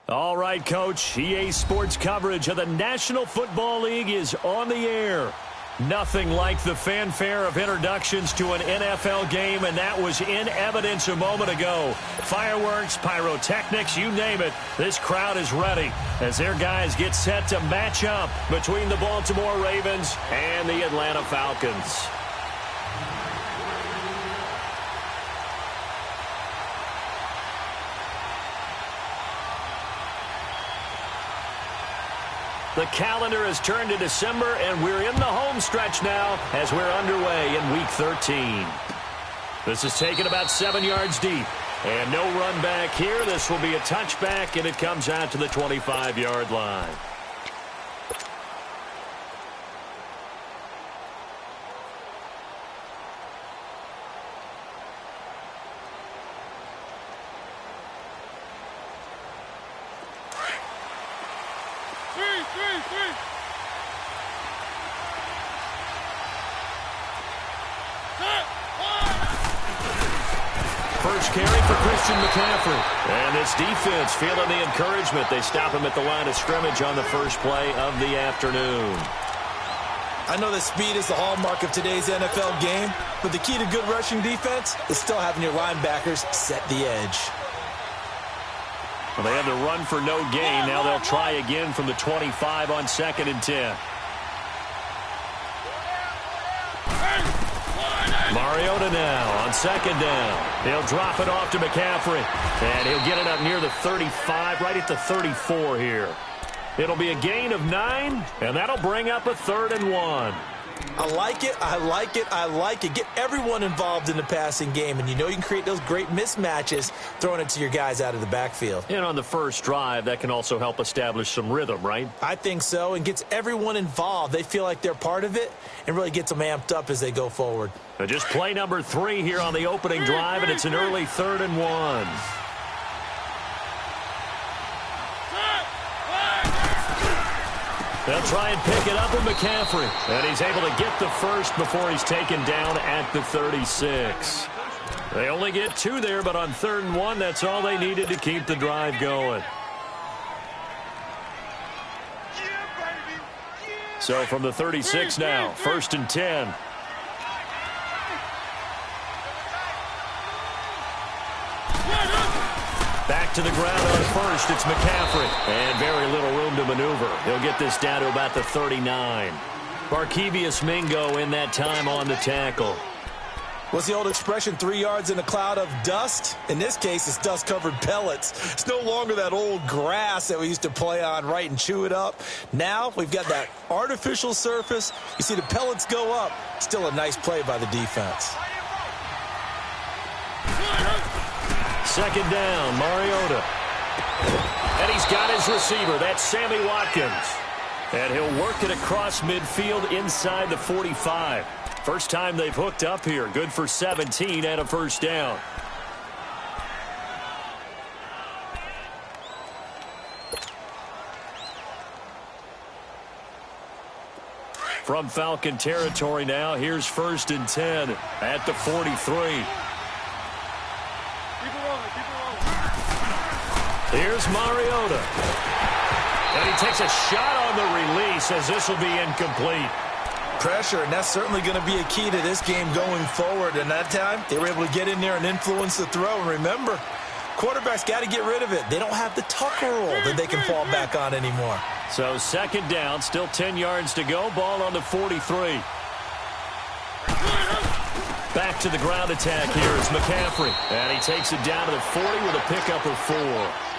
All right, Coach. EA Sports coverage of the National Football League is on the air. Nothing like the fanfare of introductions to an NFL game, and that was in evidence a moment ago. Fireworks, pyrotechnics, you name it. This crowd is ready as their guys get set to match up between the Baltimore Ravens and the Atlanta Falcons. The calendar has turned to December, and we're in the home stretch now as we're underway in Week 13. This is taken about 7 yards deep. And no run back here. This will be a touchback, and it comes out to the 25-yard line. First carry for Christian McCaffrey. And this defense feeling the encouragement. They stop him at the line of scrimmage on the first play of the afternoon. I know that speed is the hallmark of today's NFL game, but the key to good rushing defense is still having your linebackers set the edge. Well, they had to run for no gain. Now they'll try again from the 25 on 2nd and 10. Mariota now on 2nd down. He'll drop it off to McCaffrey. And he'll get it up near the 35, right at the 34 here. It'll be a gain of 9, and that'll bring up a 3rd and 1. I like it, I like it, I like it. Get everyone involved in the passing game, and you know you can create those great mismatches throwing it to your guys out of the backfield. And on the first drive, that can also help establish some rhythm, right? I think so, and gets everyone involved. They feel like they're part of it and really gets them amped up as they go forward. Just play number 3 here on the opening drive, and it's an early 3rd and 1. They'll try and pick it up with McCaffrey. And he's able to get the first before he's taken down at the 36. They only get 2 there, but on 3rd and 1, that's all they needed to keep the drive going. So from the 36 now, 1st and 10. Back to the ground on 1st, it's McCaffrey. And very little room to maneuver. He'll get this down to about the 39. Barkevious Mingo in that time on the tackle. What's the old expression, 3 yards in a cloud of dust? In this case, it's dust-covered pellets. It's no longer that old grass that we used to play on, right, and chew it up. Now we've got that artificial surface. You see the pellets go up. Still a nice play by the defense. 2nd down, Mariota. And he's got his receiver. That's Sammy Watkins. And he'll work it across midfield inside the 45. First time they've hooked up here. Good for 17 and a first down. From Falcon territory now, here's 1st and 10 at the 43. Here's Mariota. And he takes a shot on the release as this will be incomplete. Pressure, and that's certainly going to be a key to this game going forward. And that time, they were able to get in there and influence the throw. And remember, quarterbacks got to get rid of it. They don't have the Tucker rule that they can fall back on anymore. So 2nd down, still 10 yards to go. Ball on the 43. Back to the ground attack here is McCaffrey. And he takes it down to the 40 with a pickup of 4.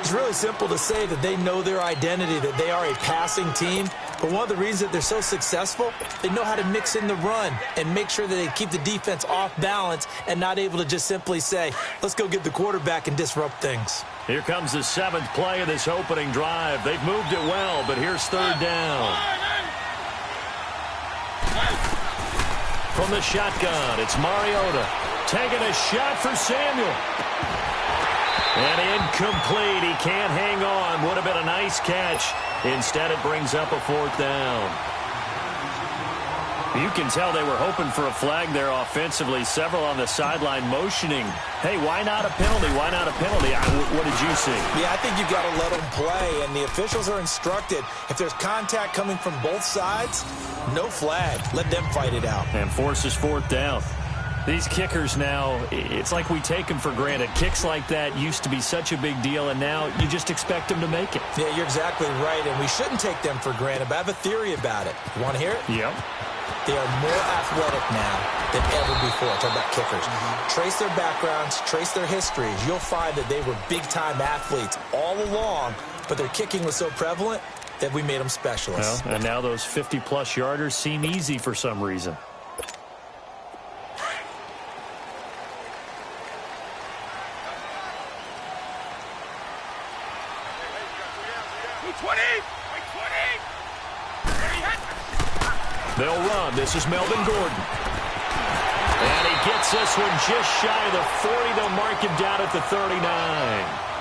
It's really simple to say that they know their identity, that they are a passing team. But one of the reasons that they're so successful, they know how to mix in the run and make sure that they keep the defense off balance and not able to just simply say, let's go get the quarterback and disrupt things. Here comes the 7th play of this opening drive. They've moved it well, but here's 3rd down. From the shotgun, it's Mariota. Taking a shot for Samuel. And incomplete. He can't hang on. Would have been a nice catch. Instead, it brings up a 4th down. You can tell they were hoping for a flag there offensively. Several on the sideline motioning, hey, why not a penalty? Why not a penalty? What did you see? Yeah, I think you've got to let them play, and the officials are instructed, if there's contact coming from both sides, no flag. Let them fight it out. And forces fourth down. These kickers now, it's like we take them for granted. Kicks like that used to be such a big deal, and now you just expect them to make it. Yeah, you're exactly right, and we shouldn't take them for granted, but I have a theory about it. You want to hear it? Yep. They are more athletic now than ever before. Talk about kickers. Trace their backgrounds, trace their histories. You'll find that they were big-time athletes all along, but their kicking was so prevalent that we made them specialists. Well, and now those 50-plus yarders seem easy for some reason. They'll run. This is Melvin Gordon. And he gets this one just shy of the 40. They'll mark him down at the 39.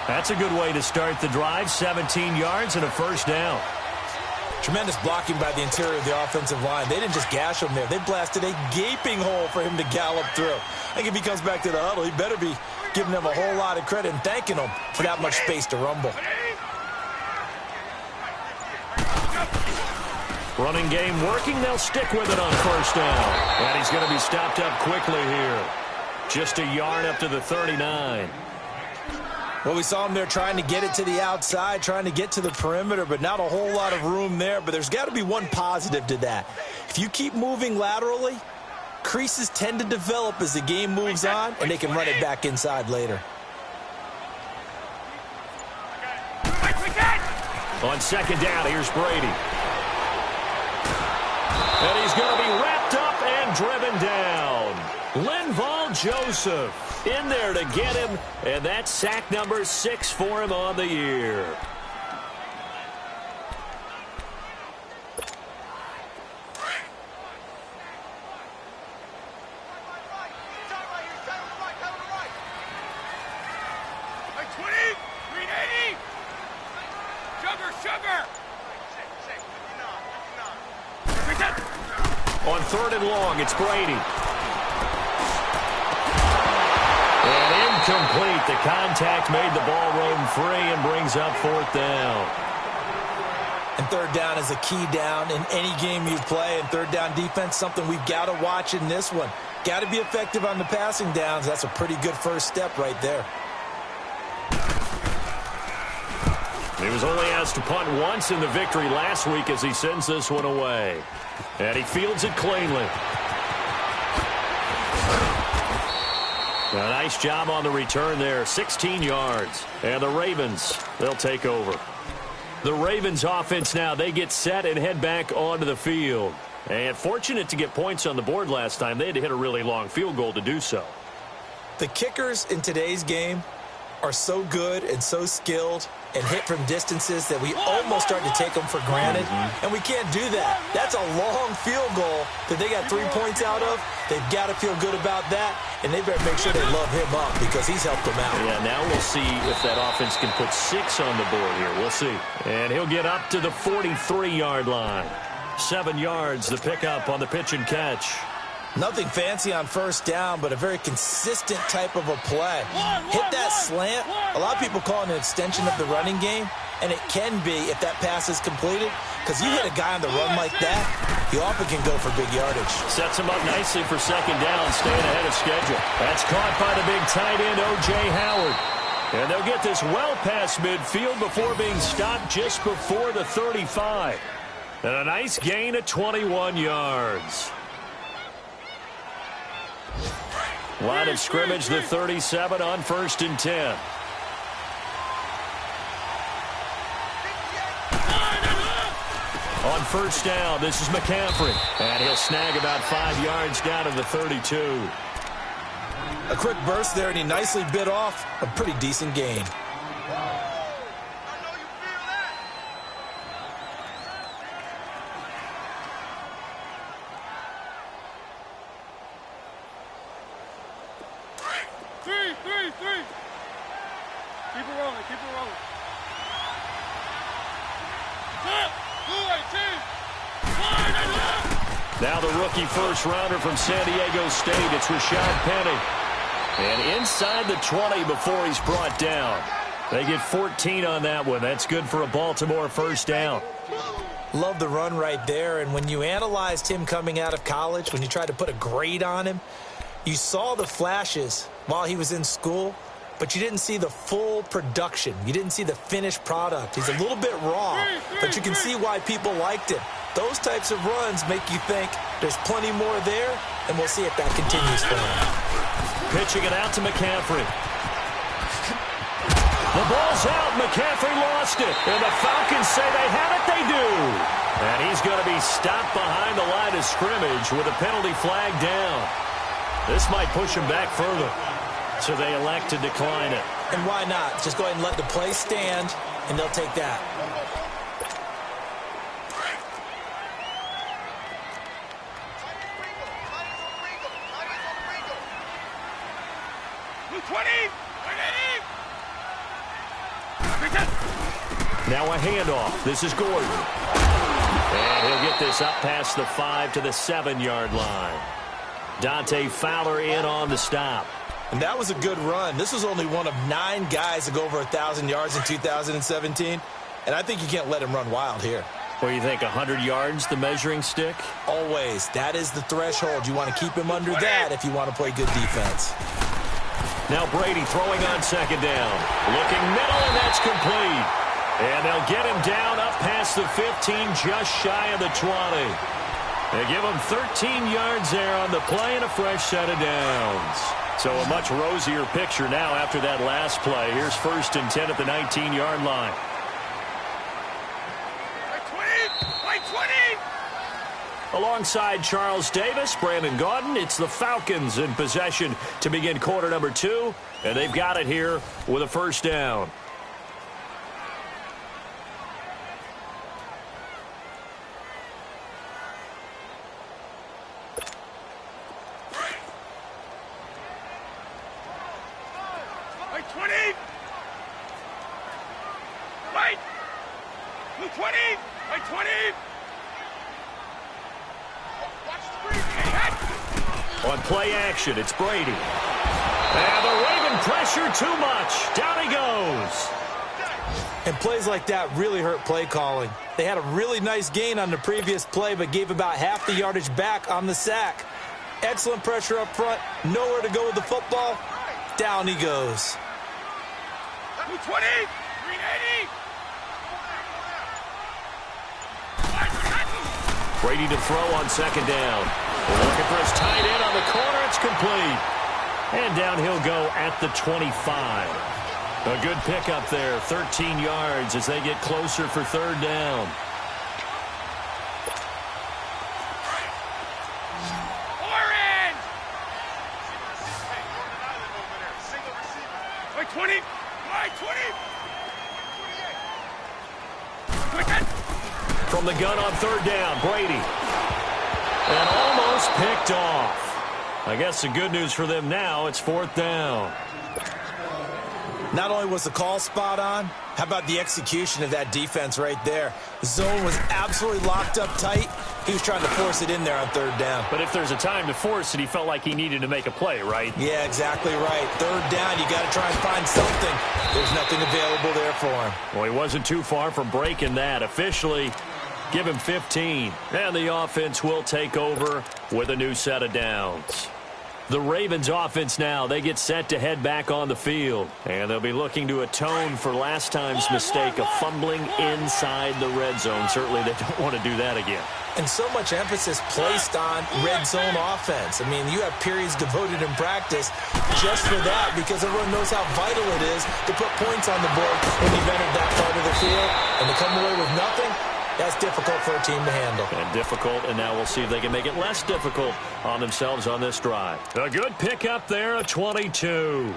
That's a good way to start the drive. 17 yards and a first down. Tremendous blocking by the interior of the offensive line. They didn't just gash him there. They blasted a gaping hole for him to gallop through. I think if he comes back to the huddle, he better be giving them a whole lot of credit and thanking them for that much space to rumble. Running game working. They'll stick with it on first down. And he's going to be stopped up quickly here. Just a yard up to the 39. Well, we saw him there trying to get it to the outside, trying to get to the perimeter, but not a whole lot of room there. But there's got to be one positive to that. If you keep moving laterally, creases tend to develop as the game moves on, and they can run it back inside later. On second down, here's Brady. And he's going to be wrapped up and driven down. Linval Joseph in there to get him, and that's sack number 6 for him on the year. On third and long, it's Brady. And incomplete. The contact made the ball roam free and brings up fourth down. And third down is a key down in any game you play. And third down defense, something we've got to watch in this one. Got to be effective on the passing downs. That's a pretty good first step right there. He was only asked to punt once in the victory last week as he sends this one away. And he fields it cleanly. A nice job on the return there. 16 yards. And the Ravens, they'll take over. The Ravens offense now, they get set and head back onto the field. And fortunate to get points on the board last time. They had to hit a really long field goal to do so. The kickers in today's game are so good and so skilled and hit from distances that we almost start to take them for granted. And we can't do that. That's a long field goal that they got 3 points out of. They've got to feel good about that, and they better make sure they love him up because he's helped them out. Yeah, now we'll see if that offense can put 6 on the board here. We'll see. And he'll get up to the 43-yard line. 7 yards, the pickup on the pitch and catch. Nothing fancy on first down, but a very consistent type of a play. Hit that slant. A lot of people call it an extension of the running game, and it can be if that pass is completed, because you hit a guy on the run like that, he often can go for big yardage. Sets him up nicely for second down, staying ahead of schedule. That's caught by the big tight end, O.J. Howard. And they'll get this well past midfield before being stopped just before the 35. And a nice gain of 21 yards. Line of scrimmage, the 37 on 1st and 10. On first down, this is McCaffrey. And he'll snag about 5 yards down to the 32. A quick burst there, and he nicely bit off a pretty decent gain. Three. Keep it rolling. Now the rookie first-rounder from San Diego State. It's Rashad Penny. And inside the 20 before he's brought down. They get 14 on that one. That's good for a Baltimore first down. Love the run right there. And when you analyzed him coming out of college, when you tried to put a grade on him, you saw the flashes while he was in school, but you didn't see the full production. You didn't see the finished product. He's a little bit raw, but you can see why people liked him. Those types of runs make you think there's plenty more there, and we'll see if that continues for him. Pitching it out to McCaffrey. The ball's out. McCaffrey lost it. And the Falcons say they have it. They do. And he's going to be stopped behind the line of scrimmage with a penalty flag down. This might push him back further. So they elect to decline it. And why not? Just go ahead and let the play stand, and they'll take that. Now a handoff. This is Gordon. And he'll get this up past the 5 to the 7-yard line. Dante Fowler in on the stop. And that was a good run. This was only one of 9 guys to go over 1,000 yards in 2017. And I think you can't let him run wild here. What do you think, 100 yards, the measuring stick? Always. That is the threshold. You want to keep him under that if you want to play good defense. Now Brady throwing on second down. Looking middle, and that's complete. And they'll get him down up past the 15, just shy of the 20. They give him 13 yards there on the play and a fresh set of downs. So a much rosier picture now after that last play. Here's 1st and 10 at the 19-yard line. Alongside Charles Davis, Brandon Gaudin, it's the Falcons in possession to begin quarter number 2. And they've got it here with a first down. On play action, it's Brady. And the Raven pressure too much. Down he goes. And plays like that really hurt play calling. They had a really nice gain on the previous play, but gave about half the yardage back on the sack. Excellent pressure up front. Nowhere to go with the football. Down he goes. 220, 380. Brady to throw on second down. Looking for his tight end on the corner. It's complete. And down he'll go at the 25. A good pickup there. 13 yards as they get closer for third down. Orange! 20. 20. From the gun on third down, Brady. And almost picked off. I guess the good news for them now, it's fourth down. Not only was the call spot on, how about the execution of that defense right there? The zone was absolutely locked up tight. He was trying to force it in there on third down. But if there's a time to force it, he felt like he needed to make a play, right? Yeah, exactly right. Third down, you got to try and find something. There's nothing available there for him. Well, he wasn't too far from breaking that. Officially, give him 15. And the offense will take over with a new set of downs. The Ravens offense now, they get set to head back on the field. And they'll be looking to atone for last time's mistake of fumbling inside the red zone. Certainly they don't want to do that again. And so much emphasis placed on red zone offense. I mean, you have periods devoted in practice just for that because everyone knows how vital it is to put points on the board when you've entered that part of the field. And to come away with nothing, that's difficult for a team to handle. And difficult, and now we'll see if they can make it less difficult on themselves on this drive. A good pickup there, a 22.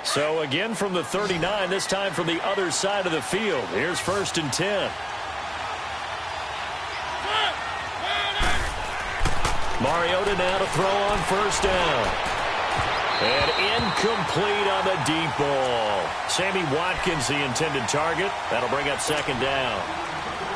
So again from the 39, this time from the other side of the field. Here's 1st and 10. Mariota now to throw on first down. And Incomplete on the deep ball. Sammy Watkins, the intended target. That'll bring up second down.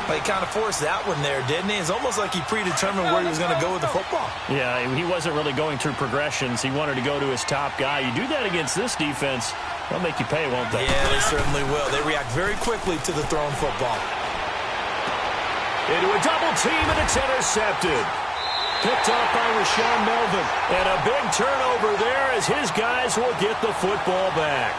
Well, he kind of forced that one there, didn't he? It's almost like he predetermined where he was going to go with the football. Yeah, he wasn't really going through progressions. He wanted to go to his top guy. You do that against this defense, they'll make you pay, won't they? Yeah, they certainly will. They react very quickly to the thrown football. Into a double team, and it's intercepted. Picked off by Rashawn Melvin. And a big turnover there as his guys will get the football back.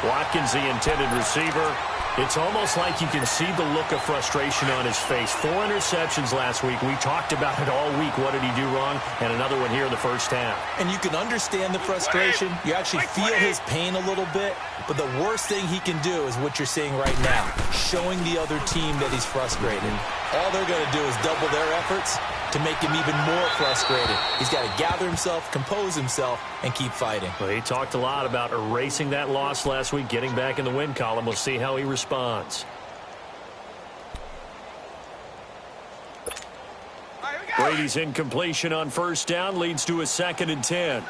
Watkins, the intended receiver. It's almost like you can see the look of frustration on his face. 4 interceptions last week. We talked about it all week. What did he do wrong? And another one here in the first half. And you can understand the frustration. You actually feel his pain a little bit. But the worst thing he can do is what you're seeing right now, showing the other team that he's frustrated. All they're going to do is double their efforts to make him even more frustrated. He's got to gather himself, compose himself, and keep fighting. Well, he talked a lot about erasing that loss last week, getting back in the win column. We'll see how he responds. Brady's incompletion on first down leads to a 2nd and 10.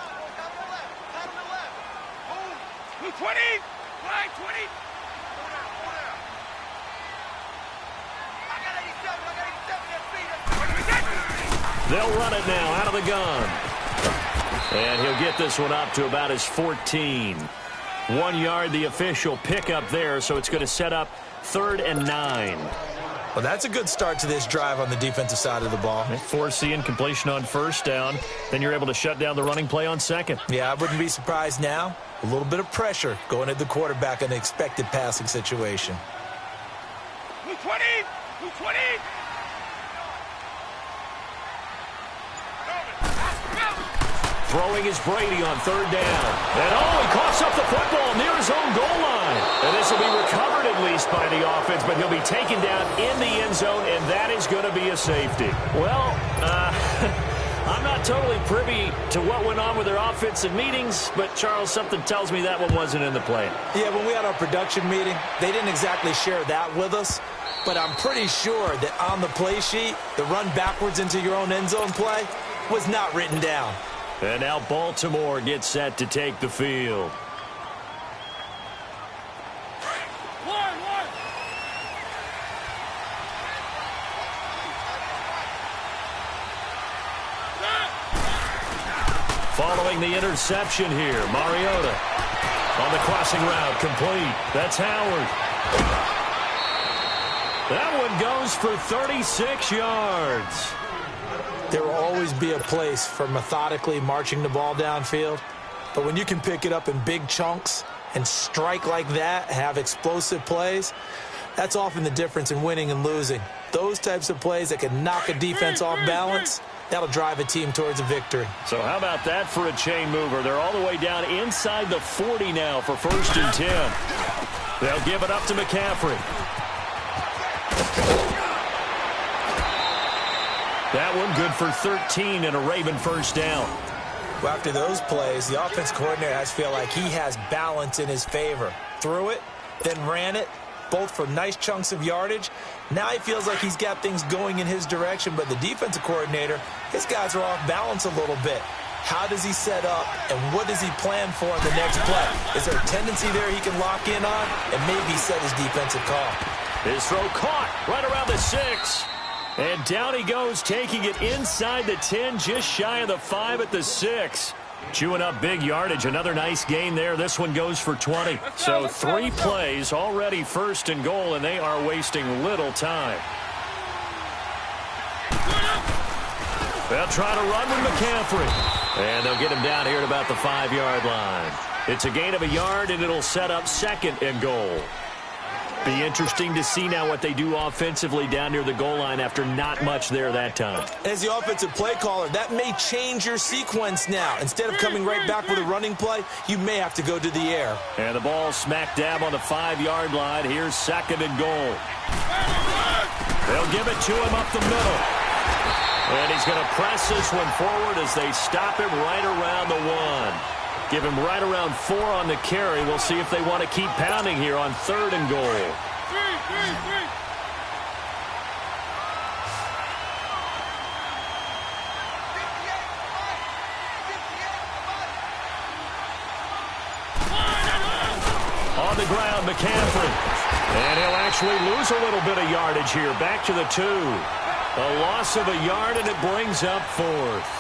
20, line 20. They'll run it now out of the gun. And he'll get this one up to about his 14. 1 yard, the official pickup there, so it's going to set up 3rd and 9. Well, that's a good start to this drive on the defensive side of the ball. Force the incompletion on first down. Then you're able to shut down the running play on second. Yeah, I wouldn't be surprised now. A little bit of pressure going at the quarterback in an expected passing situation. 220, 220. Throwing is Brady on 3rd down. And he coughs up the football near his own goal line. And this will be recovered at least by the offense, but he'll be taken down in the end zone, and that is going to be a safety. Well, I'm not totally privy to what went on with their offensive meetings, but, Charles, something tells me that one wasn't in the play. Yeah, when we had our production meeting, they didn't exactly share that with us, but I'm pretty sure that on the play sheet, the run backwards into your own end zone play was not written down. And now Baltimore gets set to take the field. Following the interception here, Mariota on the crossing route, complete. That's Howard. That one goes for 36 yards. There will always be a place for methodically marching the ball downfield. But when you can pick it up in big chunks and strike like that, have explosive plays, that's often the difference in winning and losing. Those types of plays that can knock a defense off balance, that'll drive a team towards a victory. So how about that for a chain mover? They're all the way down inside the 40 now for 1st and 10. They'll give it up to McCaffrey. That one good for 13 and a Raven first down. Well, after those plays, the offense coordinator has to feel like he has balance in his favor. Threw it, then ran it, both for nice chunks of yardage. Now he feels like he's got things going in his direction, but the defensive coordinator, his guys are off balance a little bit. How does he set up, and what does he plan for in the next play? Is there a tendency there he can lock in on and maybe set his defensive call? His throw caught right around the 6. And down he goes, taking it inside the 10, just shy of the 5 at the 6. Chewing up big yardage. Another nice gain there. This one goes for 20. So 3 plays, already 1st and goal, and they are wasting little time. They'll try to run with McCaffrey. And they'll get him down here at about the 5-yard line. It's a gain of a yard, and it'll set up 2nd and goal. Be interesting to see now what they do offensively down near the goal line after not much there that time. As the offensive play caller, that may change your sequence now. Instead of coming right back with a running play, you may have to go to the air. And the ball smack dab on the 5-yard line. Here's 2nd and goal. They'll give it to him up the middle. And he's going to press this one forward as they stop him right around the 1. Give him right around 4 on the carry. We'll see if they want to keep pounding here on 3rd and goal. the ground, McCaffrey. And he'll actually lose a little bit of yardage here. Back to the 2. A loss of a yard, and it brings up 4th.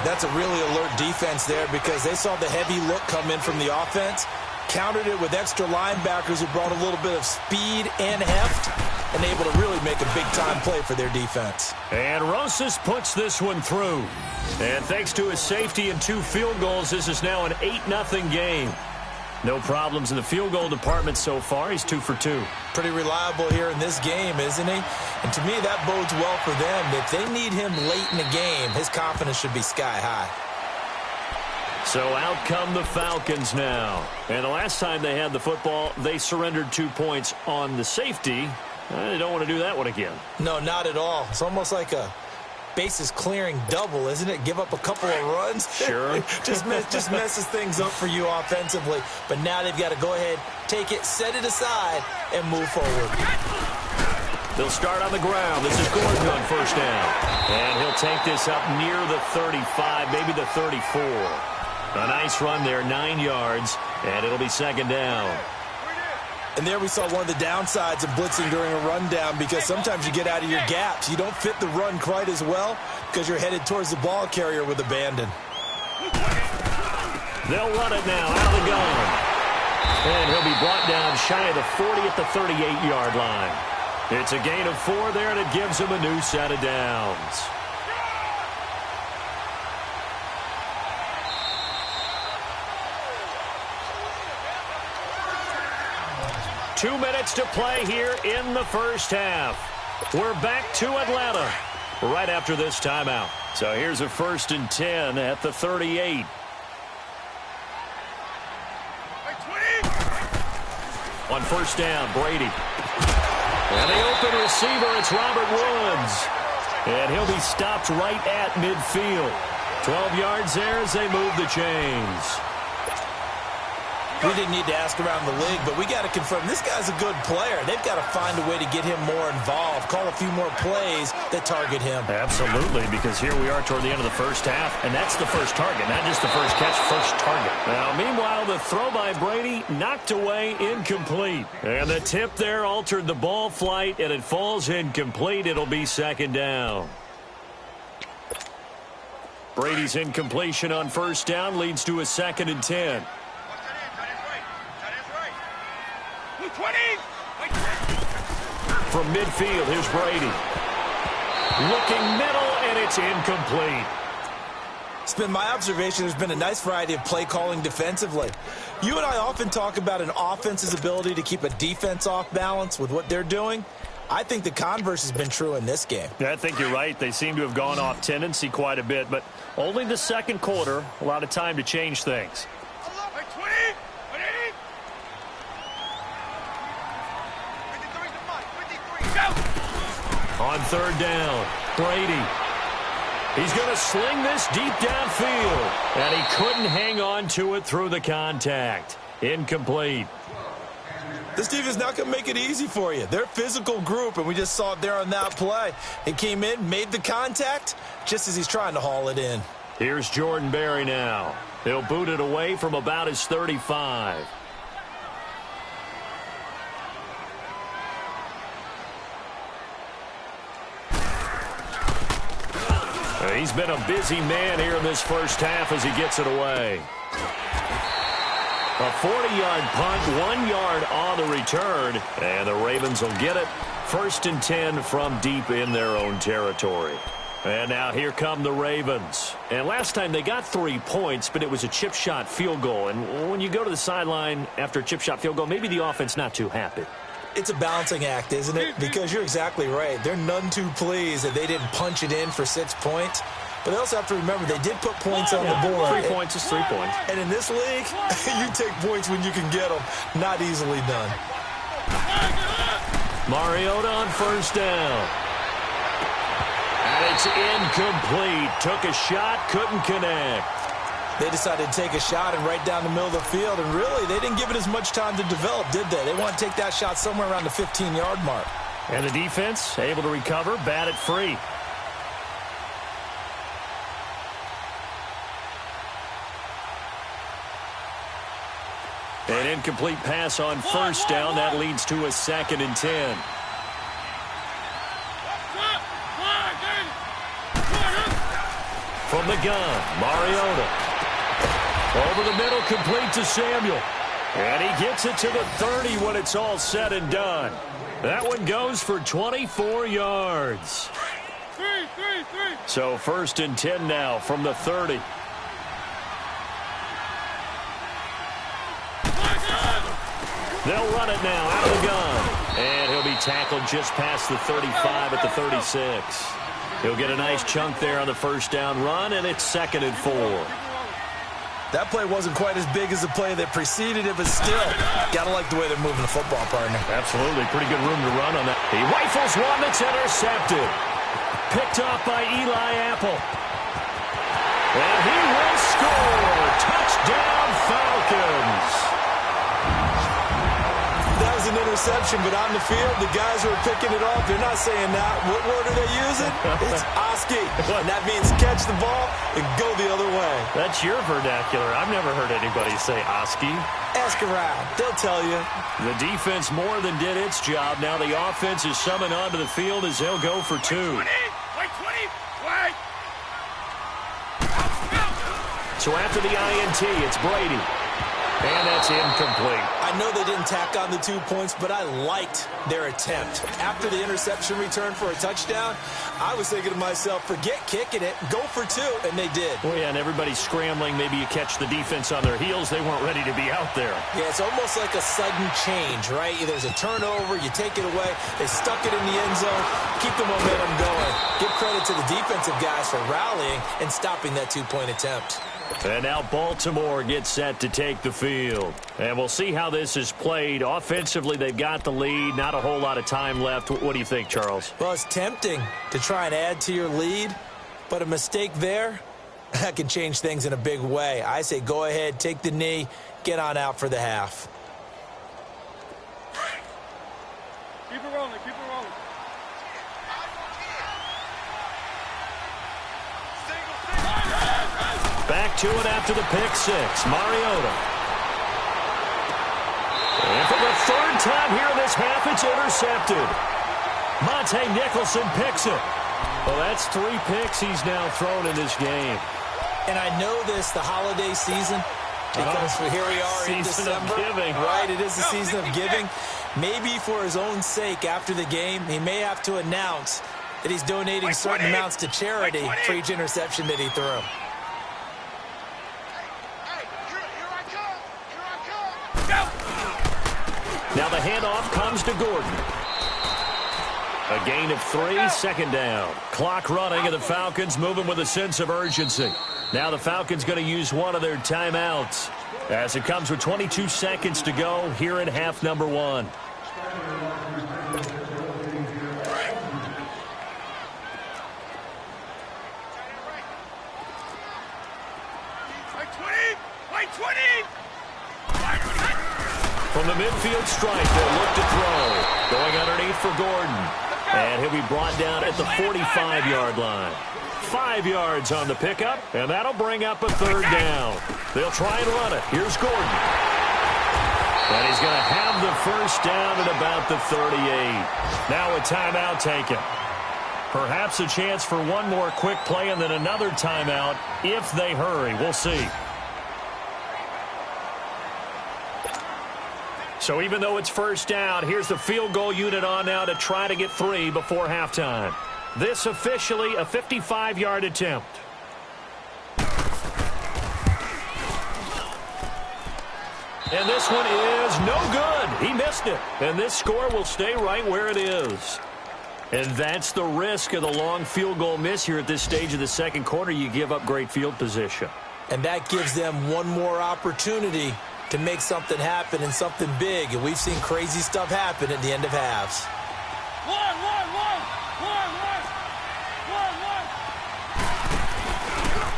That's a really alert defense there because they saw the heavy look come in from the offense, countered it with extra linebackers who brought a little bit of speed and heft, and able to really make a big-time play for their defense. And Rosas puts this one through. And thanks to his safety and 2 field goals, this is now an 8-0 game. No problems in the field goal department so far. He's 2 for 2. Pretty reliable here in this game, isn't he? And to me, that bodes well for them. If they need him late in the game, his confidence should be sky high. So out come the Falcons now. And the last time they had the football, they surrendered 2 points on the safety. They don't want to do that one again. No, not at all. It's almost like a bases clearing double, isn't it? Give up a couple of runs. Sure. just messes things up for you offensively. But now they've got to go ahead, take it, set it aside, and move forward. They'll start on the ground. This is Gordon on first down. And he'll take this up near the 35, maybe the 34. A nice run there, 9 yards, and it'll be second down. And there we saw one of the downsides of blitzing during a rundown because sometimes you get out of your gaps. You don't fit the run quite as well because you're headed towards the ball carrier with abandon. They'll run it now out of the gun. And he'll be brought down shy of the 40 at the 38-yard line. It's a gain of 4 there, and it gives him a new set of downs. Two minutes to play here in the first half. We're back to Atlanta right after this timeout. So here's a 1st and 10 at the 38. On first down, Brady. And the open receiver, it's Robert Woods. And he'll be stopped right at midfield. 12 yards there as they move the chains. We didn't need to ask around the league, but we got to confirm this guy's a good player. They've got to find a way to get him more involved, call a few more plays that target him. Absolutely, because here we are toward the end of the first half, and that's the first target, not just the first catch, first target. Now, meanwhile, the throw by Brady knocked away, incomplete. And the tip there altered the ball flight, and it falls incomplete. It'll be second down. Brady's incompletion on first down leads to a 2nd and 10. From midfield, here's Brady. Looking middle, and it's incomplete. It's been my observation there's been a nice variety of play calling defensively. You and I often talk about an offense's ability to keep a defense off balance with what they're doing. I think the converse has been true in this game. Yeah, I think you're right. They seem to have gone off tendency quite a bit, but only the second quarter, a lot of time to change things. On third down, Brady. He's going to sling this deep downfield. And he couldn't hang on to it through the contact. Incomplete. This team is not going to make it easy for you. They're a physical group, and we just saw it there on that play. He came in, made the contact, just as he's trying to haul it in. Here's Jordan Berry now. He'll boot it away from about his 35. He's been a busy man here in this first half as he gets it away. A 40-yard punt, 1 yard on the return, and the Ravens will get it. 1st and 10 from deep in their own territory. And now here come the Ravens. And last time they got 3 points, but it was a chip shot field goal. And when you go to the sideline after a chip shot field goal, maybe the offense not too happy. It's a balancing act, isn't it? Because you're exactly right. They're none too pleased that they didn't punch it in for 6 points. But they also have to remember they did put points on the board. 3 points is 3 points. And in this league, you take points when you can get them. Not easily done. Mariota on first down. And it's incomplete. Took a shot, couldn't connect. They decided to take a shot and right down the middle of the field, and really, they didn't give it as much time to develop, did they? They want to take that shot somewhere around the 15-yard mark. And the defense able to recover, bat it free. An incomplete pass on first down. That leads to a 2nd and 10. From the gun, Mariota. Over the middle, complete to Samuel. And he gets it to the 30 when it's all said and done. That one goes for 24 yards. So 1st and 10 now from the 30. They'll run it now out of the gun. And he'll be tackled just past the 35 at the 36. He'll get a nice chunk there on the first down run, and it's 2nd and 4. That play wasn't quite as big as the play that preceded it, but still, got to like the way they're moving the football, partner. Absolutely. Pretty good room to run on that. He rifles one that's intercepted. Picked off by Eli Apple. And he will score. Touchdown, Falcons. That was an interception, but on the field, the guys who are picking it off, they're not saying that. What word are they using? It's Oski. And that means catch the ball and go the other way. That's your vernacular. I've never heard anybody say Oski. Ask around. They'll tell you. The defense more than did its job. Now the offense is summoned onto the field as they'll go for 2. So after the INT, it's Brady. And that's incomplete. I know they didn't tack on the 2 points, but I liked their attempt. After the interception return for a touchdown, I was thinking to myself, forget kicking it, go for 2, and they did. Well, yeah, and everybody's scrambling. Maybe you catch the defense on their heels. They weren't ready to be out there. Yeah, it's almost like a sudden change, right? There's a turnover, you take it away, they stuck it in the end zone, keep the momentum going. Give credit to the defensive guys for rallying and stopping that 2-point attempt. And now Baltimore gets set to take the field. And we'll see how this is played. Offensively, they've got the lead. Not a whole lot of time left. What do you think, Charles? Well, it's tempting to try and add to your lead, but a mistake there, that can change things in a big way. I say go ahead, take the knee, get on out for the half. Keep it rolling, keep it rolling. Back to it after the pick 6. Mariota. And for the 3rd time here in this half, it's intercepted. Monte Nicholson picks it. Well, that's 3 picks he's now thrown in this game. And I know this, the holiday season, because here we are in December. Season of giving. Right, it is the season of giving. Maybe for his own sake after the game, he may have to announce that he's donating certain amounts to charity for each interception that he threw. Now the handoff comes to Gordon. A gain of 3, 2nd down. Clock running, and the Falcons moving with a sense of urgency. Now the Falcons going to use one of their timeouts as it comes with 22 seconds to go here in half number 1. From the midfield stripe, they'll look to throw. Going underneath for Gordon. And he'll be brought down at the 45-yard line. 5 yards on the pickup, and that'll bring up a 3rd down. They'll try and run it. Here's Gordon. And he's going to have the 1st down at about the 38. Now a timeout taken. Perhaps a chance for one more quick play and then another timeout if they hurry. We'll see. So even though it's 1st down, here's the field goal unit on now to try to get 3 before halftime. This officially a 55-yard attempt. And this one is no good. He missed it. And this score will stay right where it is. And that's the risk of the long field goal miss here at this stage of the 2nd quarter. You give up great field position. And that gives them one more opportunity to make something happen and something big. And we've seen crazy stuff happen at the end of halves.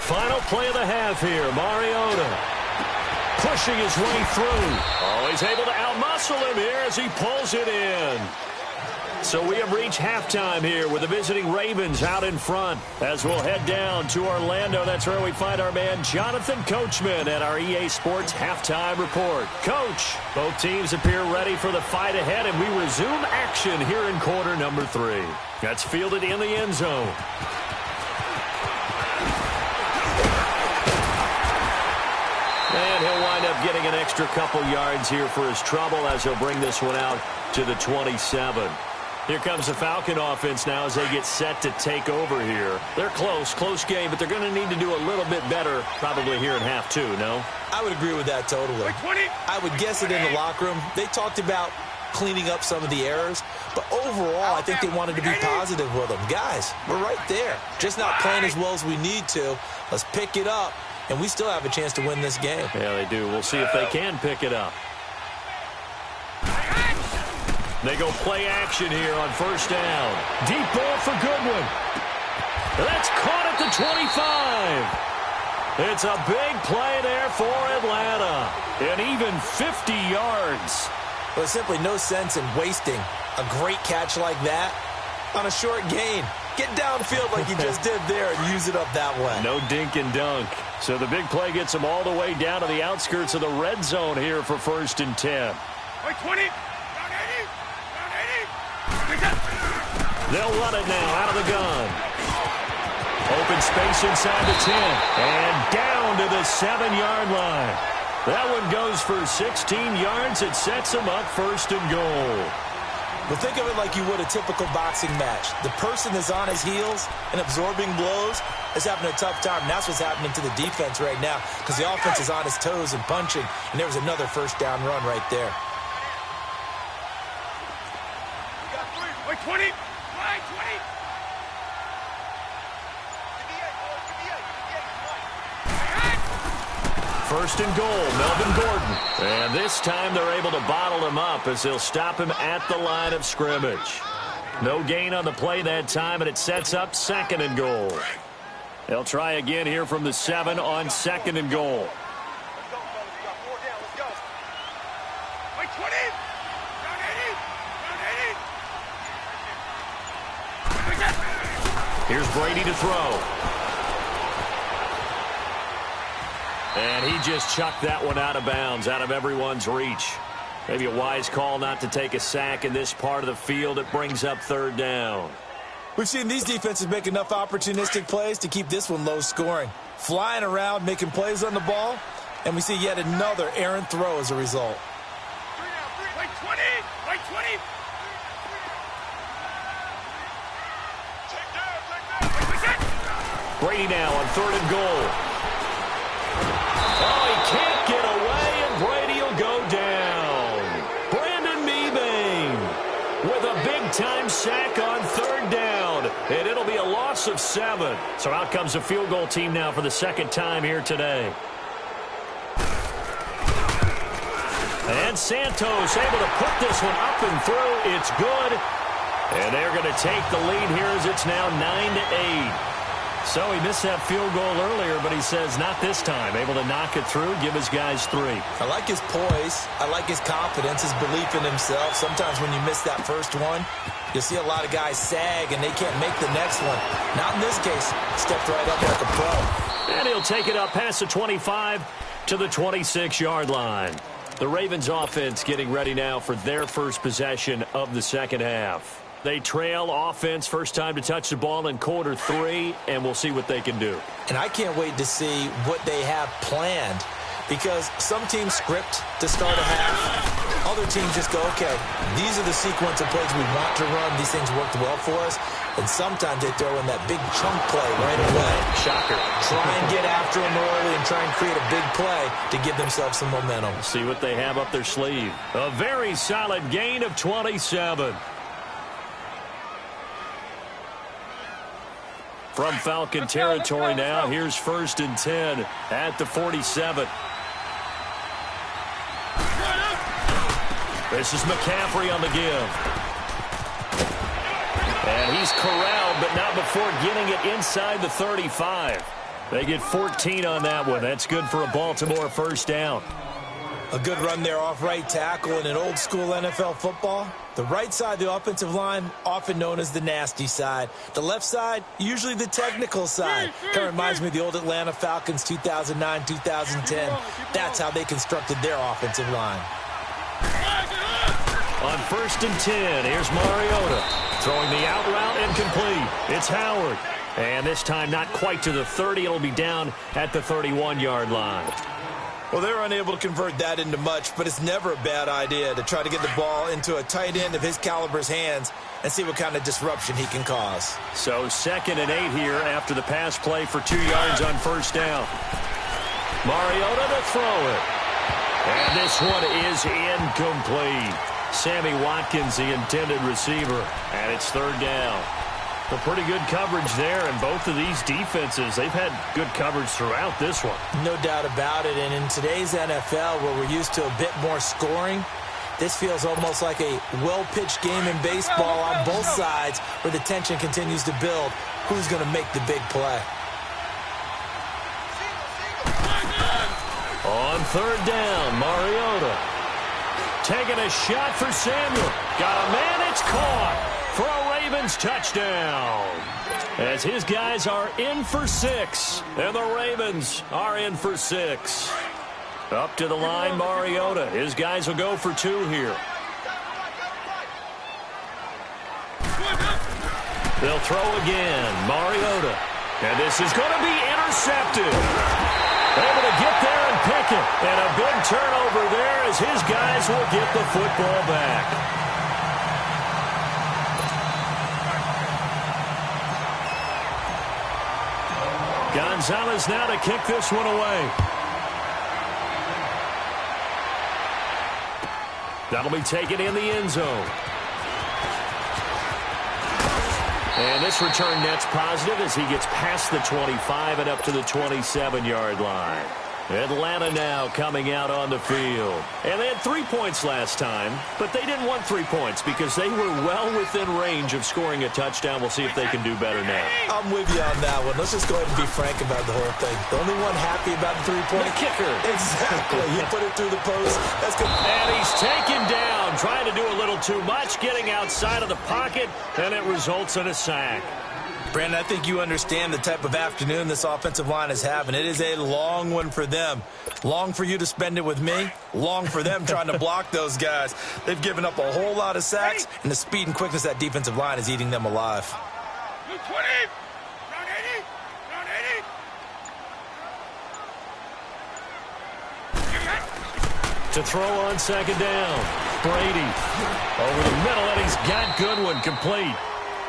Final play of the half here. Mariota pushing his way through. Always able to outmuscle him here as he pulls it in. So we have reached halftime here with the visiting Ravens out in front. As we'll head down to Orlando, that's where we find our man Jonathan Coachman at our EA Sports Halftime Report. Coach, both teams appear ready for the fight ahead, and we resume action here in quarter number 3. That's fielded in the end zone. And he'll wind up getting an extra couple yards here for his trouble as he'll bring this one out to the 27. Here comes the Falcon offense now as they get set to take over here. They're close game, but they're going to need to do a little bit better probably here in half 2, no? I would agree with that totally. I would guess it in the locker room. They talked about cleaning up some of the errors, but overall, I think they wanted to be positive with them. Guys, we're right there. Just not playing as well as we need to. Let's pick it up, and we still have a chance to win this game. Yeah, they do. We'll see if they can pick it up. They go play action here on first down. Deep ball for Goodwin. That's caught at the 25. It's a big play there for Atlanta. And even 50 yards. Well, there's simply no sense in wasting a great catch like that on a short gain. Get downfield like you just did there and use it up that way. No dink and dunk. So the big play gets them all the way down to the outskirts of the red zone here for 1st and 10. 20. They'll run it now out of the gun. Open space inside the 10. And down to the 7-yard line. That one goes for 16 yards. It sets them up 1st and goal. Well, think of it like you would a typical boxing match. The person is on his heels and absorbing blows is having a tough time. And that's what's happening to the defense right now because the offense is on his toes and punching. And there was another first down run right there. 20. 20. 1st and goal, Melvin Gordon. And this time they're able to bottle him up as they'll stop him at the line of scrimmage. No gain on the play that time, and it sets up 2nd and goal. They'll try again here from the 7 on 2nd and goal. Here's Brady to throw. And he just chucked that one out of bounds, out of everyone's reach. Maybe a wise call not to take a sack in this part of the field. It brings up 3rd down. We've seen these defenses make enough opportunistic plays to keep this one low scoring. Flying around, making plays on the ball, and we see yet another errant throw as a result. 20. 20. Brady now on 3rd and goal. Oh, he can't get away, and Brady will go down. Brandon Mebane with a big-time sack on 3rd down, and it'll be a loss of 7. So out comes the field goal team now for the 2nd time here today. And Santos able to put this one up and through. It's good. And they're going to take the lead here as it's now 9-8. So he missed that field goal earlier, but he says not this time. Able to knock it through, give his guys 3. I like his poise. I like his confidence, his belief in himself. Sometimes when you miss that first one, you'll see a lot of guys sag and they can't make the next one. Not in this case. Stepped right up like a pro. And he'll take it up past the 25 to the 26-yard line. The Ravens offense getting ready now for their first possession of the 2nd half. They trail offense, first time to touch the ball in quarter 3, and we'll see what they can do. And I can't wait to see what they have planned because some teams script to start a half. Other teams just go, okay, these are the sequence of plays we want to run. These things worked well for us. And sometimes they throw in that big chunk play right away. Shocker. Try and get after them early and try and create a big play to give themselves some momentum. See what they have up their sleeve. A very solid gain of 27. From Falcon territory now, here's 1st and 10 at the 47. This is McCaffrey on the give. And he's corralled, but not before getting it inside the 35. They get 14 on that one. That's good for a Baltimore first down. A good run there off right tackle in an old school NFL football. The right side of the offensive line, often known as the nasty side. The left side, usually the technical side. Kind of reminds me of the old Atlanta Falcons 2009, 2010. That's how they constructed their offensive line. On 1st and 10, here's Mariota. Throwing the out route incomplete. It's Howard. And this time not quite to the 30. It'll be down at the 31-yard line. Well, they're unable to convert that into much, but it's never a bad idea to try to get the ball into a tight end of his caliber's hands and see what kind of disruption he can cause. So 2nd and 8 here after the pass play for 2 yards on 1st down. Mariota to throw it. And this one is incomplete. Sammy Watkins, the intended receiver, and it's 3rd down. A pretty good coverage there, and both of these defenses, they've had good coverage throughout this one. No doubt about it, and in today's NFL, where we're used to a bit more scoring, this feels almost like a well-pitched game in baseball on both sides, where the tension continues to build. Who's going to make the big play? On 3rd down, Mariota. Taking a shot for Samuel. Got a man, it's caught for a Ravens touchdown. As his guys are in for 6, and the Ravens are in for 6. Up to the line, Mariota. His guys will go for 2 here. They'll throw again, Mariota. And this is going to be intercepted. Able to get there and pick it. And a big turnover there as his guys will get the football back. Gonzalez now to kick this one away. That'll be taken in the end zone. And this return net's positive as he gets past the 25 and up to the 27-yard line. Atlanta now coming out on the field. And they had 3 points last time, but they didn't want 3 points because they were well within range of scoring a touchdown. We'll see if they can do better now. I'm with you on that one. Let's just go ahead and be frank about the whole thing. The only one happy about the 3-point kicker. Exactly. He put it through the post. That's good. And he's taken down, trying to do a little too much, getting outside of the pocket, and it results in a sack. Brandon, I think you understand the type of afternoon this offensive line is having. It is a long one for them. Long for you to spend it with me. Long for them trying to block those guys. They've given up a whole lot of sacks, and the speed and quickness of that defensive line is eating them alive. 20, round 80, round 80. To throw on 2nd down. Brady over the middle, and he's got Goodwin complete.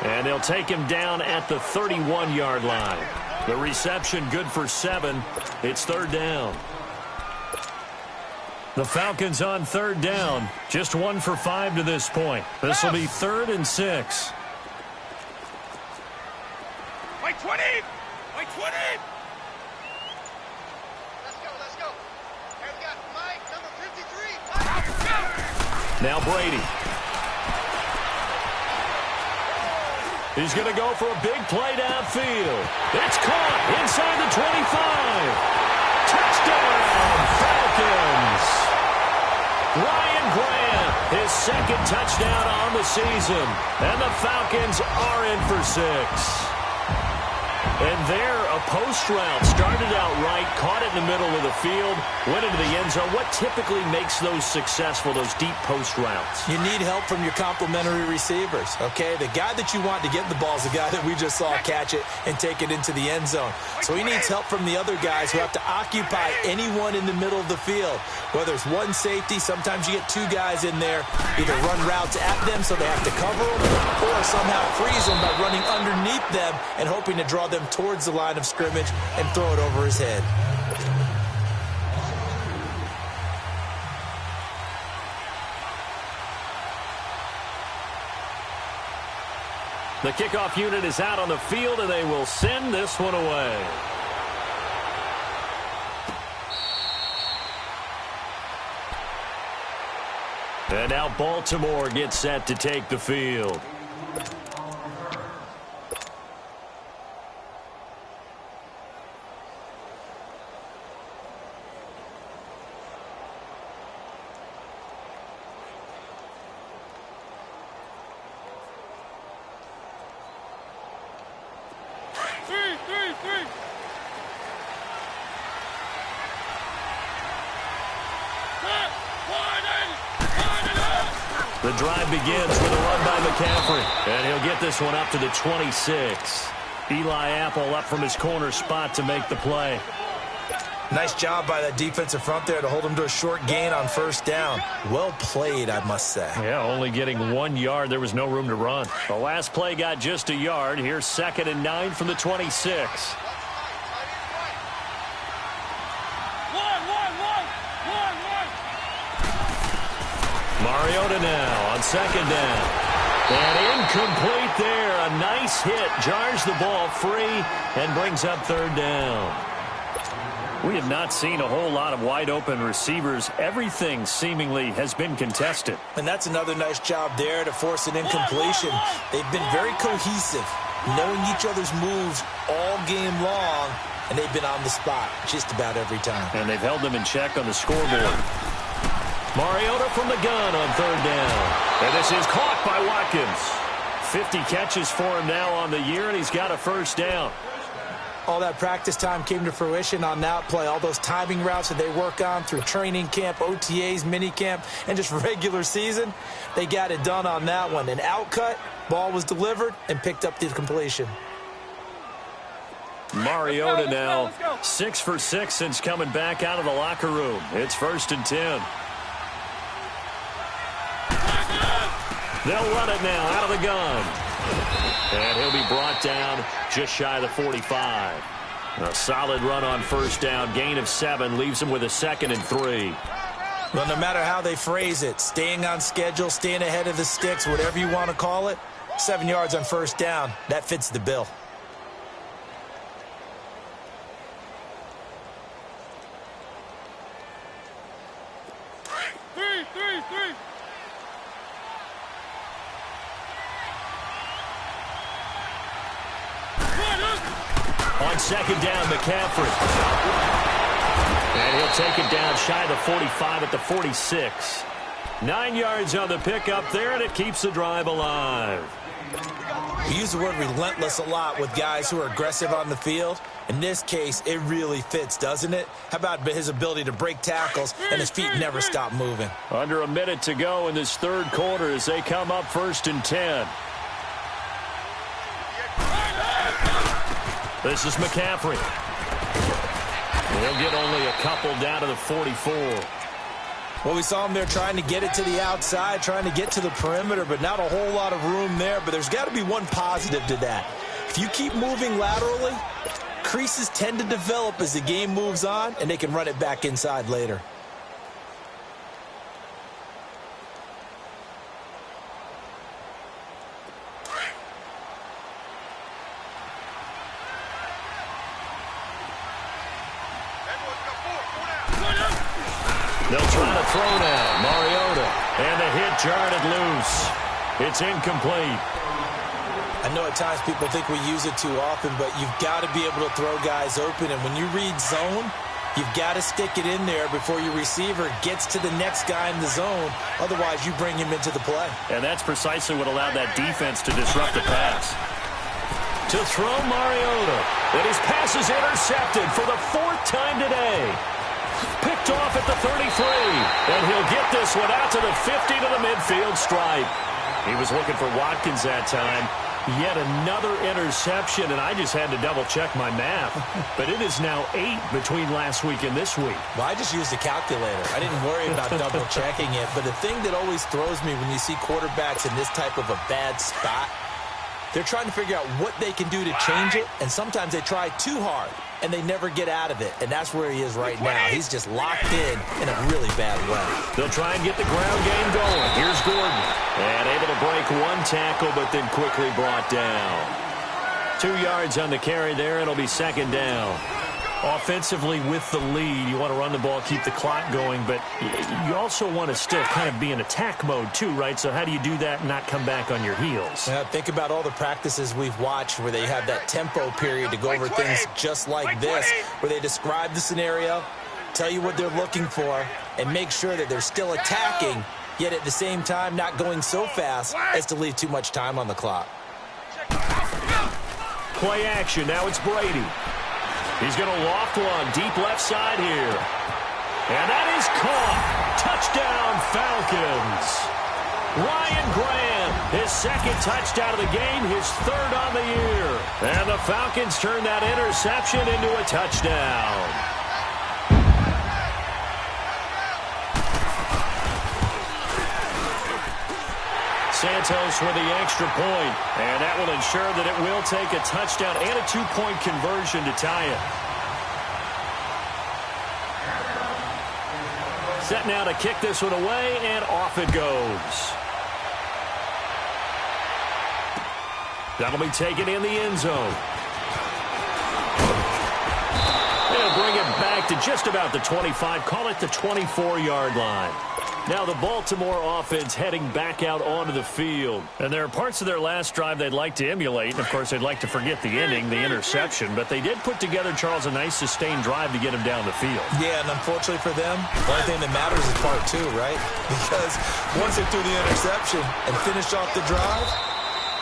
And they'll take him down at the 31-yard line. The reception good for 7. It's 3rd down. The Falcons on 3rd down. Just 1 for 5 to this point. This will be 3rd and 6. White 20, white 20. Let's go. Here we got Mike, number 53. Now Brady. He's going to go for a big play downfield. It's caught inside the 25. Touchdown, Falcons. Ryan Grant, his 2nd touchdown on the season. And the Falcons are in for 6. And there, a post route started out right, caught it in the middle of the field, went into the end zone. What typically makes those successful, those deep post routes? You need help from your complementary receivers, okay? The guy that you want to get the ball is the guy that we just saw catch it and take it into the end zone. So he needs help from the other guys who have to occupy anyone in the middle of the field. Whether it's one safety, sometimes you get 2 guys in there, either run routes at them so they have to cover them, or somehow freeze them by running underneath them and hoping to draw them towards the line of scrimmage and throw it over his head. The kickoff unit is out on the field, and they will send this one away. And now Baltimore gets set to take the field. The drive begins with a run by McCaffrey. And he'll get this one up to the 26. Eli Apple up from his corner spot to make the play. Nice job by that defensive front there to hold him to a short gain on first down. Well played, I must say. Yeah, only getting 1 yard. There was no room to run. The last play got just a yard. Here's 2nd and 9 from the 26. Mariota now on 2nd down. And incomplete there. A nice hit. Jars the ball free and brings up 3rd down. We have not seen a whole lot of wide-open receivers. Everything seemingly has been contested. And that's another nice job there to force an incompletion. They've been very cohesive, knowing each other's moves all game long, and they've been on the spot just about every time. And they've held them in check on the scoreboard. Mariota from the gun on 3rd down. And this is caught by Watkins. 50 catches for him now on the year, and he's got a 1st down. All that practice time came to fruition on that play. All those timing routes that they work on through training camp, OTAs, minicamp, and just regular season, they got it done on that one. An outcut, ball was delivered, and picked up the completion. Mariota now 6 for 6 since coming back out of the locker room. It's 1st and 10. They'll run it now out of the gun. And he'll be brought down just shy of the 45. A solid run on 1st down. Gain of 7 leaves him with a 2nd and 3. Well, no matter how they phrase it, staying on schedule, staying ahead of the sticks, whatever you want to call it, 7 yards on 1st down, that fits the bill. Three. On 2nd down, McCaffrey. And he'll take it down shy of the 45 at the 46. 9 yards on the pickup there, and it keeps the drive alive. We use the word relentless a lot with guys who are aggressive on the field. In this case, it really fits, doesn't it? How about his ability to break tackles and his feet never stop moving? Under a minute to go in this 3rd quarter as they come up 1st and 10. This is McCaffrey. He'll get only a couple down to the 44. Well, we saw him there trying to get it to the outside, trying to get to the perimeter, but not a whole lot of room there. But there's got to be one positive to that. If you keep moving laterally, creases tend to develop as the game moves on, and they can run it back inside later. They'll try to throw now. Mariota. And the hit jarred it loose. It's incomplete. I know at times people think we use it too often, but you've got to be able to throw guys open. And when you read zone, you've got to stick it in there before your receiver gets to the next guy in the zone. Otherwise, you bring him into the play. And that's precisely what allowed that defense to disrupt the pass. To throw Mariota. And his pass is intercepted for the 4th time today. Picked off at the 33. And he'll get this one out to the 50 to the midfield stripe. He was looking for Watkins that time. Yet another interception, and I just had to double-check my math. But it is now 8 between last week and this week. Well, I just used a calculator. I didn't worry about double-checking it. But the thing that always throws me when you see quarterbacks in this type of a bad spot, they're trying to figure out what they can do to change it, and sometimes they try too hard, and they never get out of it. And that's where he is right now. He's just locked in a really bad way. They'll try and get the ground game going. Here's Gordon. And able to break one tackle, but then quickly brought down. 2 yards on the carry there. It'll be 2nd down. Offensively with the lead, you want to run the ball, keep the clock going, but you also want to still kind of be in attack mode too, right? So how do you do that and not come back on your heels? Yeah, think about all the practices we've watched where they have that tempo period to go over things just like this, where they describe the scenario, tell you what they're looking for, and make sure that they're still attacking, yet at the same time not going so fast as to leave too much time on the clock. Play action. Now it's Brady. He's going to loft one deep left side here. And that is caught. Touchdown, Falcons. Ryan Grant, his second touchdown of the game, his third on the year. And the Falcons turn that interception into a touchdown. Santos with the extra point, and that will ensure that it will take a touchdown and a two-point conversion to tie it. Set now to kick this one away, and off it goes. That'll be taken in the end zone. They'll bring it back to just about the 25, call it the 24-yard line. Now the Baltimore offense heading back out onto the field. And there are parts of their last drive they'd like to emulate. And, of course, they'd like to forget the ending, the interception. But they did put together, Charles, a nice sustained drive to get him down the field. Yeah, and unfortunately for them, the only thing that matters is part two, right? Because once they threw the interception and finished off the drive,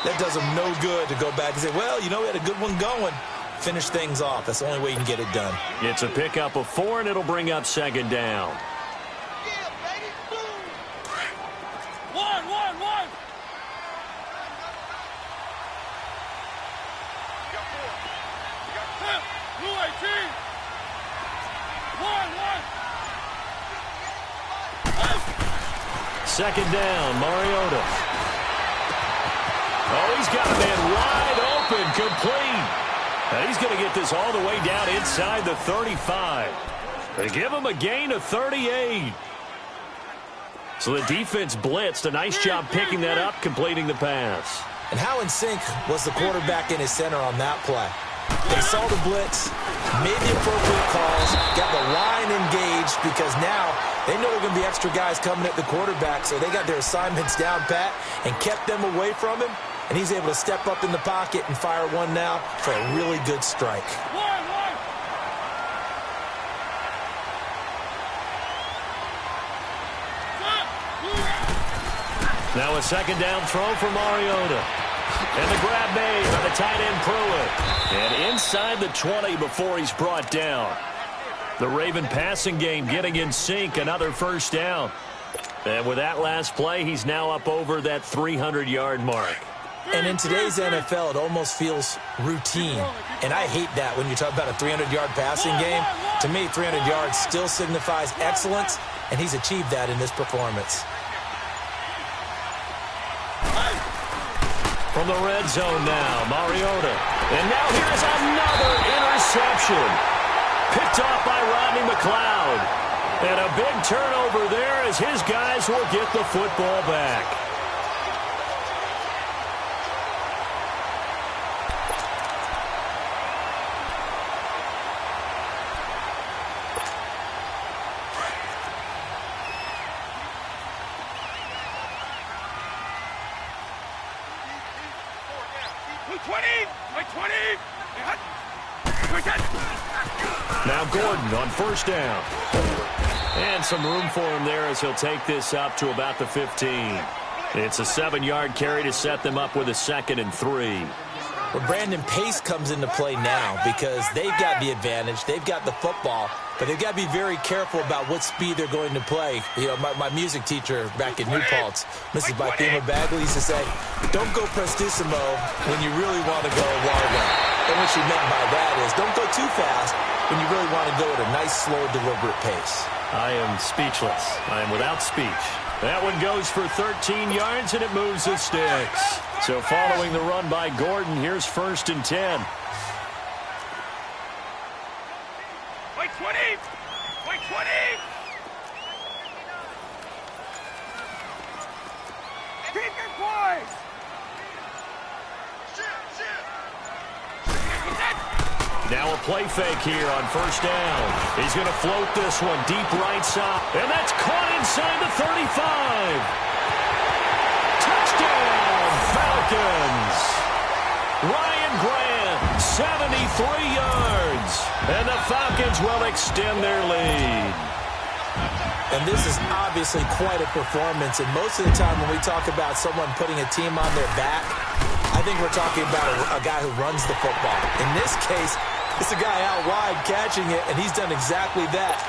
that does them no good to go back and say, well, you know, we had a good one going. Finish things off. That's the only way you can get it done. It's a pickup of 4, and it'll bring up second down. Second down, Mariota. Oh, he's got a man wide open, complete. And he's going to get this all the way down inside the 35. They give him a gain of 38. So the defense blitzed. A nice job picking that up, completing the pass. And how in sync was the quarterback in his center on that play? They saw the blitz, made the appropriate calls, got the line engaged because now they know there are going to be extra guys coming at the quarterback, so they got their assignments down pat and kept them away from him, and he's able to step up in the pocket and fire one now for a really good strike. Now a second down throw for Mariota. And the grab made by the tight end Pruitt. And inside the 20 before he's brought down. The Raven passing game getting in sync, another first down. And with that last play, he's now up over that 300-yard mark. And in today's NFL, it almost feels routine. And I hate that when you talk about a 300-yard passing game. To me, 300 yards still signifies excellence, and he's achieved that in this performance. From the red zone now, Mariota. And now here's another interception. Picked off by Rodney McLeod. And a big turnover there as his guys will get the football back. Now Gordon on first down. And some room for him there as he'll take this up to about the 15. It's a 7-yard carry to set them up with a 2nd and 3. Well, Brandon, pace comes into play now because they've got the advantage. They've got the football, but they've got to be very careful about what speed they're going to play. You know, my music teacher back in New Paltz, Mrs. Bathema Bagley, used to say, don't go prestissimo when you really want to go largo. And what she meant by that is don't go too fast when you really want to go at a nice, slow, deliberate pace. I am speechless. I am without speech. That one goes for 13 yards, and it moves the sticks. So following the run by Gordon, here's 1st and 10. Wait 20! Wait 20! Keep your poise! Now a play fake here on first down. He's going to float this one deep right side. And that's caught inside the 35. Touchdown, Falcons. Ryan Grant, 73 yards. And the Falcons will extend their lead. And this is obviously quite a performance. And most of the time when we talk about someone putting a team on their back, I think we're talking about a guy who runs the football. In this case, it's a guy out wide catching it, and he's done exactly that.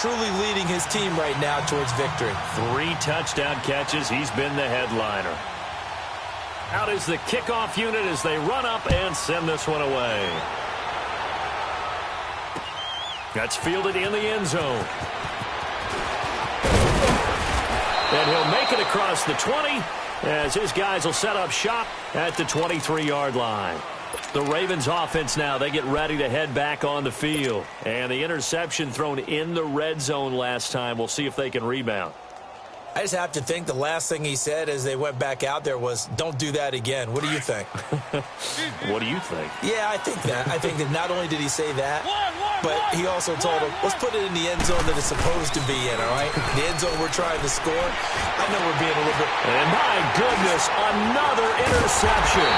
truly leading his team right now towards victory. 3 touchdown catches. He's been the headliner. Out is the kickoff unit as they run up and send this one away. That's fielded in the end zone. And he'll make it across the 20 as his guys will set up shop at the 23-yard line. The Ravens offense now, they get ready to head back on the field. And the interception thrown in the red zone last time. We'll see if they can rebound. I just have to think the last thing he said as they went back out there was, don't do that again. What do you think? What do you think? Yeah, I think that. I think that not only did he say that, but he also told him, let's put it in the end zone that it's supposed to be in, all right? The end zone we're trying to score. I know we're being a little bit... And my goodness, another interception.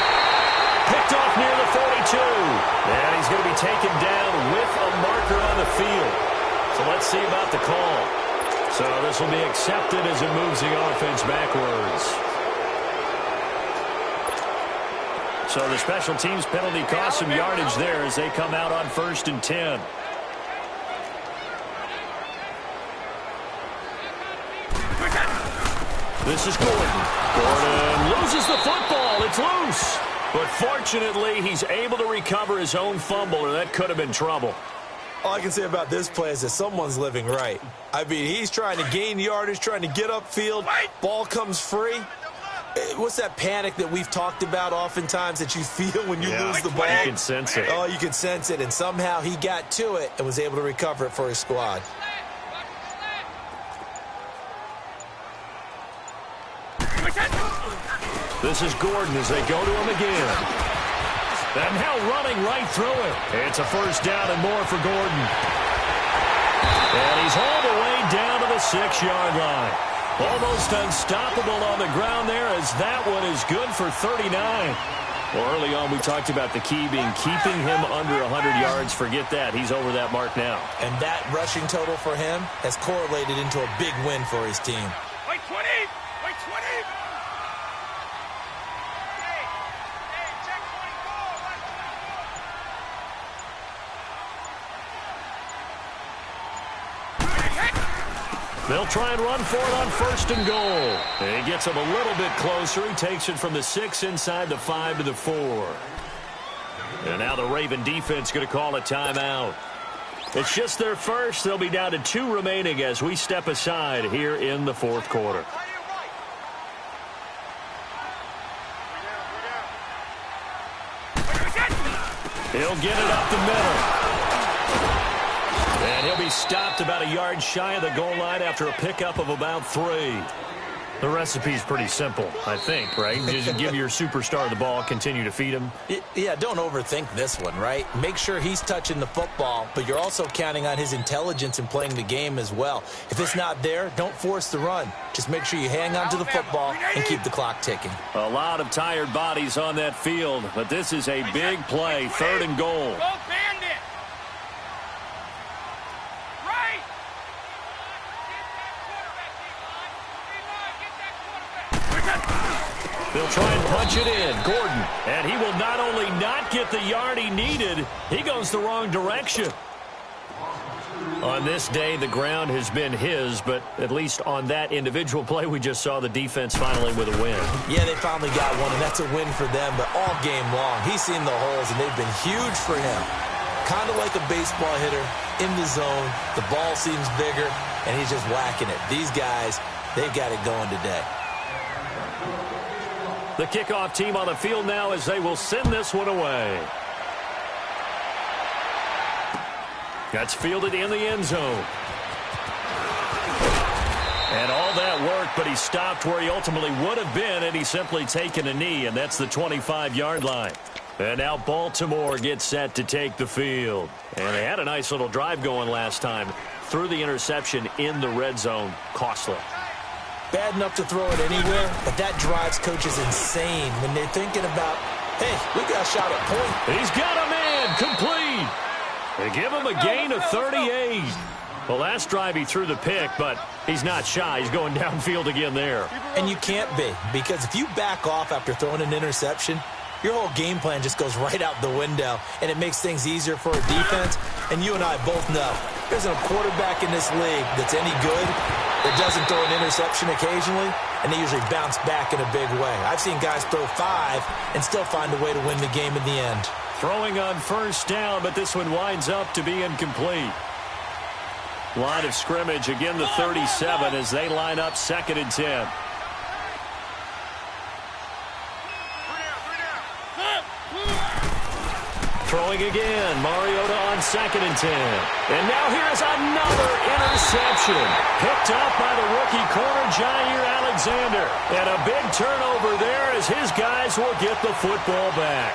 Picked off near the 42. And he's going to be taken down with a marker on the field. So let's see about the call. So this will be accepted as it moves the offense backwards. So the special teams penalty cost some yardage there as they come out on 1st and 10. This is Gordon. Gordon loses the football. It's loose. But fortunately, he's able to recover his own fumble, or that could have been trouble. All I can say about this play is that someone's living right. I mean, he's trying to gain yardage, trying to get upfield. Ball comes free. What's that panic that we've talked about oftentimes that you feel when you lose the ball? You can sense it. Oh, you can sense it. And somehow he got to it and was able to recover it for his squad. This is Gordon as they go to him again. And now running right through it. It's a first down and more for Gordon. And he's all the way down to the 6-yard line. Almost unstoppable on the ground there as that one is good for 39. Well, early on we talked about the key being keeping him under 100 yards. Forget that. He's over that mark now. And that rushing total for him has correlated into a big win for his team. Wait 20! Wait 20! They'll try and run for it on 1st and goal. And he gets him a little bit closer. He takes it from the 6 inside the 5 to the 4. And now the Raven defense going to call a timeout. It's just their first. They'll be down to 2 remaining as we step aside here in the 4th quarter. He'll get it up the middle. And he'll be stopped about a yard shy of the goal line after a pickup of about 3. The recipe's pretty simple, I think, right? Just give your superstar the ball, continue to feed him. Yeah, don't overthink this one, right? Make sure he's touching the football, but you're also counting on his intelligence in playing the game as well. If it's not there, don't force the run. Just make sure you hang on to the football and keep the clock ticking. A lot of tired bodies on that field, but this is a big play, 3rd and goal. They'll try and punch it in. Gordon. And he will not only not get the yard he needed, he goes the wrong direction. On this day, the ground has been his, but at least on that individual play, we just saw the defense finally with a win. Yeah, they finally got one, and that's a win for them, but all game long, he's seen the holes, and they've been huge for him. Kind of like a baseball hitter in the zone. The ball seems bigger, and he's just whacking it. These guys, they've got it going today. The kickoff team on the field now as they will send this one away. That's fielded in the end zone. And all that worked, but he stopped where he ultimately would have been, and he's simply taken a knee, and that's the 25-yard line. And now Baltimore gets set to take the field. And they had a nice little drive going last time. Threw the interception in the red zone. Costly. Bad enough to throw it anywhere, but that drives coaches insane when they're thinking about, hey, we got a shot at point. He's got a man complete. They give him a gain of 38. Well, last drive he threw the pick, but he's not shy. He's going downfield again there. And you can't be, because if you back off after throwing an interception, your whole game plan just goes right out the window, and it makes things easier for a defense. And you and I both know There's a quarterback in this league that's any good that doesn't throw an interception occasionally, and they usually bounce back in a big way. I've seen guys throw 5 and still find a way to win the game in the end. Throwing on first down, but this one winds up to be incomplete. Line of scrimmage, again the 37 as they line up 2nd and 10. Throwing again, Mariota on 2nd and 10. And now here's another interception. Picked up by the rookie corner, Jair Alexander. And a big turnover there as his guys will get the football back.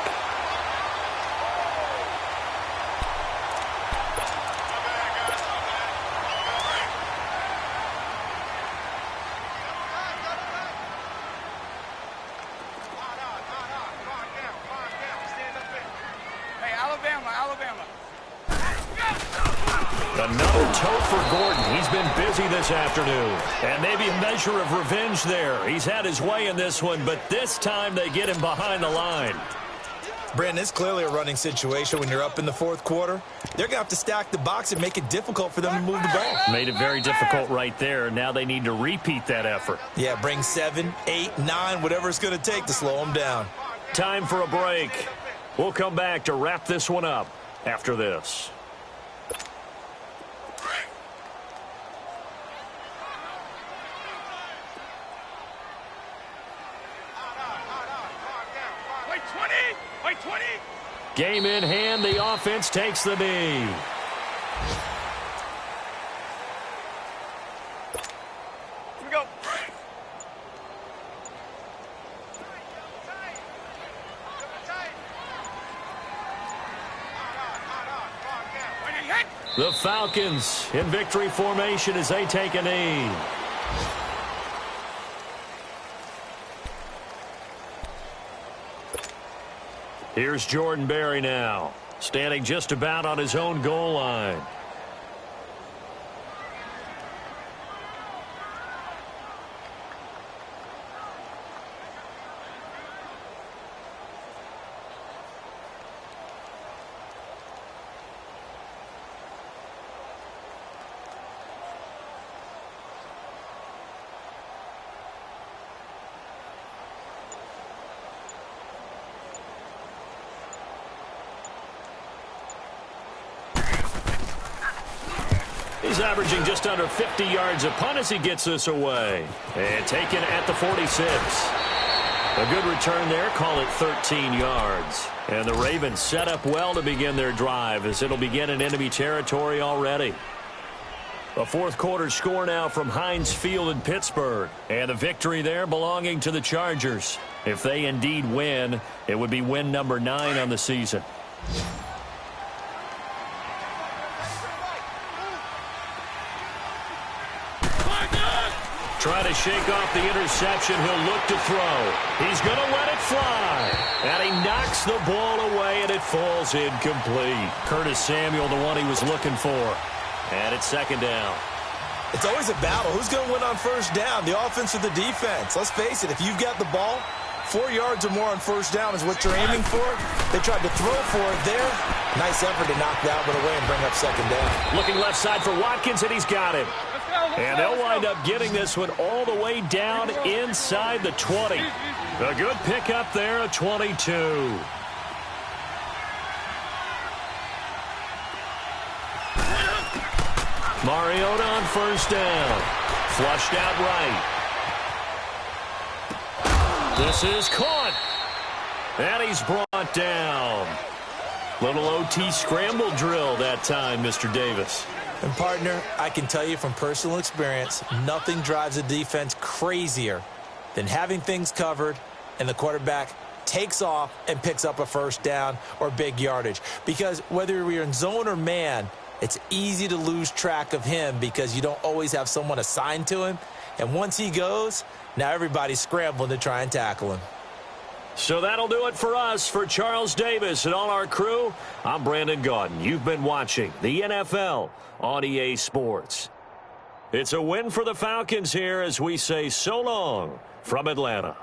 Another tote for Gordon. He's been busy this afternoon. And maybe a measure of revenge there. He's had his way in this one, but this time they get him behind the line. Brandon, it's clearly a running situation when you're up in the 4th quarter. They're going to have to stack the box and make it difficult for them to move the ball. Made it very difficult right there. Now they need to repeat that effort. Yeah, bring 7, 8, 9, whatever it's going to take to slow them down. Time for a break. We'll come back to wrap this one up after this. Game in hand, the offense takes the knee. Here we go. The Falcons in victory formation as they take a knee. Here's Jordan Berry now, standing just about on his own goal line. He's averaging just under 50 yards a punt as he gets this away. And taken at the 46. A good return there, call it 13 yards. And the Ravens set up well to begin their drive as it'll begin in enemy territory already. A 4th quarter score now from Heinz Field in Pittsburgh. And a victory there belonging to the Chargers. If they indeed win, it would be win number 9 on the season. Trying to shake off the interception. He'll look to throw. He's going to let it fly. And he knocks the ball away, and it falls incomplete. Curtis Samuel, the one he was looking for. And it's 2nd down. It's always a battle. Who's going to win on first down, the offense or the defense? Let's face it, if you've got the ball, 4 yards or more on first down is what you're aiming for. They tried to throw for it there. Nice effort to knock that one away and bring up 2nd down. Looking left side for Watkins, and he's got him. And they'll wind up getting this one all the way down inside the 20. A good pickup there at 22. Mariota on first down. Flushed out right. This is caught. And he's brought down. Little OT scramble drill that time, Mr. Davis. And, partner, I can tell you from personal experience, nothing drives a defense crazier than having things covered and the quarterback takes off and picks up a first down or big yardage. Because whether you're in zone or man, it's easy to lose track of him because you don't always have someone assigned to him. And once he goes, now everybody's scrambling to try and tackle him. So that'll do it for us. For Charles Davis and all our crew, I'm Brandon Gaudin. You've been watching the NFL on EA Sports. It's a win for the Falcons here as we say so long from Atlanta.